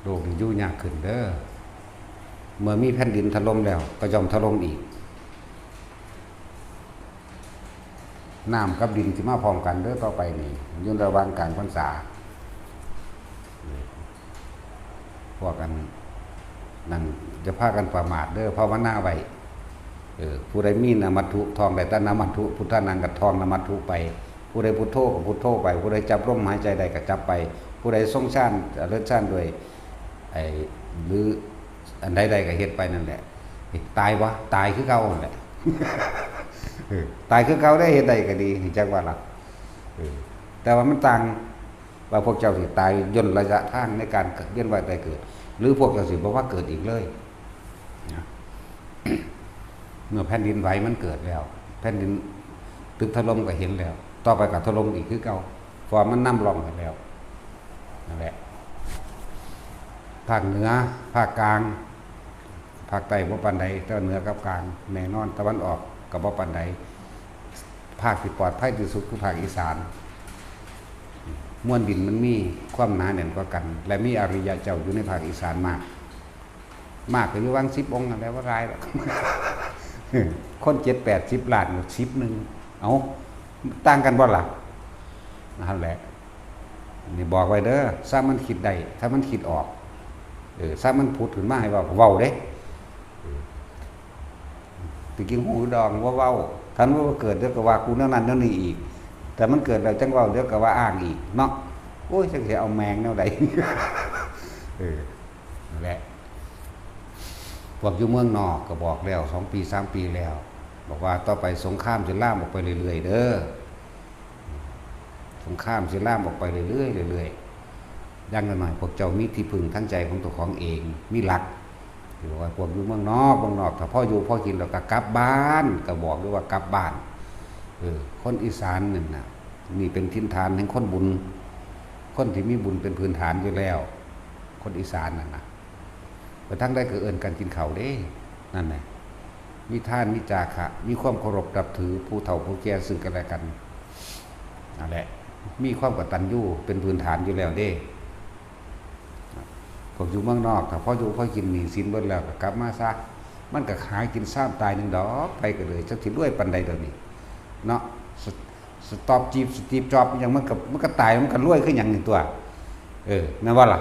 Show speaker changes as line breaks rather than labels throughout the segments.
โลกอยู่ยากขึ้นเด้อเมื่อมีแผ่นดินถล่มแล้วก็ย่อมถล่มอีกน้ำกับดินสิมาพร้อมกันเด้อต่อไปนี่อยู่ระหว่างกลางพรรษาพวกกันนั่นจะพากันประมาทเด้อภาวนาไว้ผู้ใดมีนามัตถุทองได้แต่นามัตถุพุทธานังกับทองนามัตถุไปผู้ใดพุทโธก็พุทโธไปผู้ใดจับลมหายใจใดก็จับไปผู้ใดทรงฌานเลิศฌานด้วยหรืออันใดๆก็เฮ็ดไปนั่นแหละตายวะตายคือเก่านั่นแหละตายคือเก่าได้เฮ็ดใดก็ดีจักว่าล่ะแต่ว่ามันต่างว่าพวกเจ้าสิตายย่นระยะทางในการเวียนว่ายตายเกิดหรือพวกเจ้าสิบ่ว่าเกิดอีกเลยเมื่อแผ่นดินไหวมันเกิดแล้วแผ่นดินตึกถล่มก็เห็นแล้วต่อไปก็ถล่มอีกคือเก่าเพราะมันนำร่องกันแล้วนั่นแหละภาคเหนือภาคกลางภาคใต้บ่ปานใดแต่เหนือกับกลางแน่นอนตะวันออกก็บ่ปานใดภาคที่ปลอดภัยที่สุดคือภาคอีสานมวลดินมันมีความหนาแน่นกว่ากันและมีอริยะเจ้าอยู่ในภาคอีสานมากก็อยู่วัง10 องค์แล้วว่ารายหรอกคน7-80 ล้าน10นึงเอาต่างกันบ่ล่ะนั่นแหละนี่บอกไว้เด้อถ้ามันคิดได้ถ้ามันคิดออกถ้ามันพูดขึ้นมาให้ว่าเว้าเด้ตะกี้หูดองว่าเว้าท่านว่าเกิดเดี๋ยวก็ว่ากูนั่นนั่นนี่อีกแต่มันเกิดแล้วจังเว้าเดี๋ยวก็ว่าอ้างอีกเนาะโอ้ยจังสิเอาแมงแนวใดนั่นแหละพวกอยู่เมืองนอกก็บอกแล้ว2 ปี 3 ปีแล้วบอกว่าต่อไปสงครามจะล่ามออกไปเรื่อยๆเด้อสงครามจะล่ามออกไปเรื่อยๆเรื่อยๆยังกันหน่อยพวกเจ้ามีที่พึ่งทั้งใจของตัวของเองมีหลักที่บอกว่าพวกอยู่เมืองนอกถ้าพ่ออยู่พ่อกินเราก็กลับบ้านก็บอกด้วยว่ากลับบ้านคนอีสานนี่นะนี่เป็นทินฐานแห่งคนบุญคนที่มีบุญเป็นพื้นฐานอยู่แล้วคนอีสานนั่นนะกระทั่งได้เกิดเอิญกันกินข้าวเด้นั่นแหละมีท่านมีจาคะมีความเคารพนับถือผู้เฒ่าผู้แก่ซึ่งกันและกันนั่นแหละมีความกตัญญูเป็นพื้นฐานอยู่แล้วเด้พวกอยู่เมืองนอกถ้าพ่ออยู่พ่อกินหนีสินเบิดแล้วก็กลับมาซะมันก็หากินซ้ำตาย1 ดอกไปก็เลยจักสิรวยปานใดเดี๋ยวนี้เนาะสตอบจีบสตีฟจ็อบอย่างมันก็ตายมันก็รวยคือหยังนี่ตัวนั่นว่าล่ะ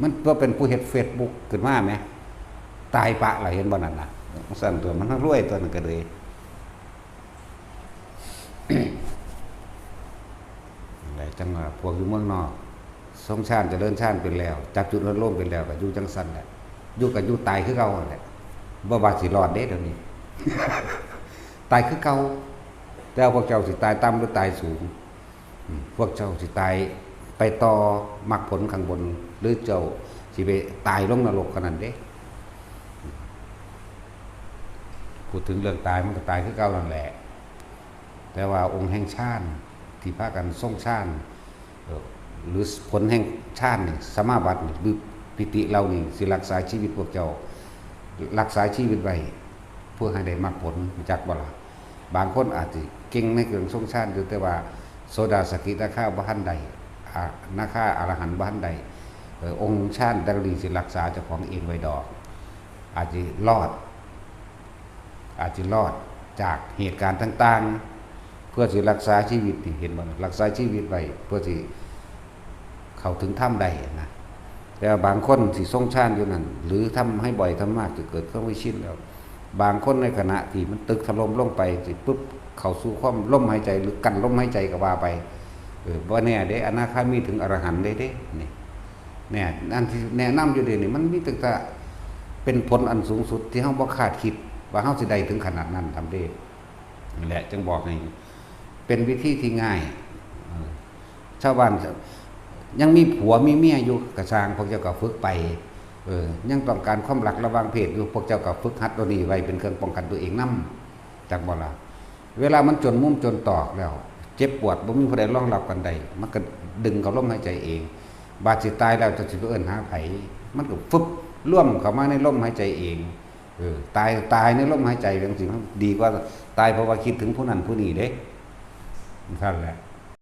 มันตัวเป็นผู้เฮ็ด Facebook ขึ้นมาแหมตายปะล่ะเห็นบ่นั่นน่ะสั่นตัวมันรวยตัวนั้นก็เลยอะไรจังว่าพวกอยู่เมืองนอกสงชาติเจริญชาติเป็นแล้วจับจุดร่มเป็นแล้วก็อยู่จังซั่นแหละอยู่กับอยู่ตายคือเก่าแหละบ่ว่าสิรอดเด้เดี๋ยวนี้ ตายคือเก่าแต่พวกเจ้าสิตายต่ำหรือตายสูงพวกเจ้าสิตายไปต่อมรรคผลข้างบนหรือเจ้าสิไปตายลงนรกขนาดนั้นเด้พูดถึงเรื่องตายมันก็ตายคือเก่านั่นแหละแต่ว่าองค์แห่งชาติที่พากันทรงชาติหรือผลแห่งชาตินี่สมาบัติหรือปิติเรานี่สิรักษาชีวิตพวกเจ้ารักษาชีวิตไว้เพื่อให้ได้มรรคผลจักบ่ล่ะบางคนอาจจะเก่งในเรื่องทรงชาติอยู่แต่ว่าโสดาสกิทาคาบ่ทันใดนาคาอรหันต์บ่ทันใดองค์ชาติแต่ละดีสิรักษาเจ้าของเองไว้ดอกอาจจะรอดจากเหตุการณ์ต่างๆเพื่อสิรักษาชีวิตนี่เห็นบ่รักษาชีวิตไว้เพื่อสิเข้าถึงถ้ำใดนะแต่บางคนสิทรงชาติอยู่นั่นหรือทำให้บ่อยทำมากจะเกิดความไม่ชินแล้วบางคนในขณะที่มันตึกถล่มลงไปสิปุ๊บเข้าสู่ความลมหายใจหรือกันลมหายใจก็ว่าไปว่าแน่เด้อนาคามีถึงอรหันต์ได้เด้นี่เนี่ยอันที่แนะนำอยู่เดี๋ยวนี้มันมีตั้งแต่เป็นผลอันสูงสุดที่เฮาบ่คาดคิดว่าเฮาสิได้ถึงขนาดนั้นทำได้นี่แหละจึงบอกให้เป็นวิธีที่ง่ายชาวบ้านยังมีผัวมีเมียอยู่กระชางพวกเจ้าก็ฝึกไปยังต้องการความรักระหว่างเพศอยู่พวกเจ้าก็ฝึกหัดตัวนี้ไว้เป็นเครื่องป้องกันตัวเองนำจากบ่ล่ะเวลามันจนมุมจนตอกแล้วเจ็บปวดบ่มีผู้ใดรองรับกันใดมันก็ดึงเขาลมหายใจเองบาดสิตายแล้วจะสิเอิ้นหาไผมันก็ฟึบร่วมเข้ามาในลมหายใจเองตายในลมหายใจจังซี่ดีกว่าตายเพราะว่าคิดถึงผู้นั้นผู้นี้เด้นั่นแหละ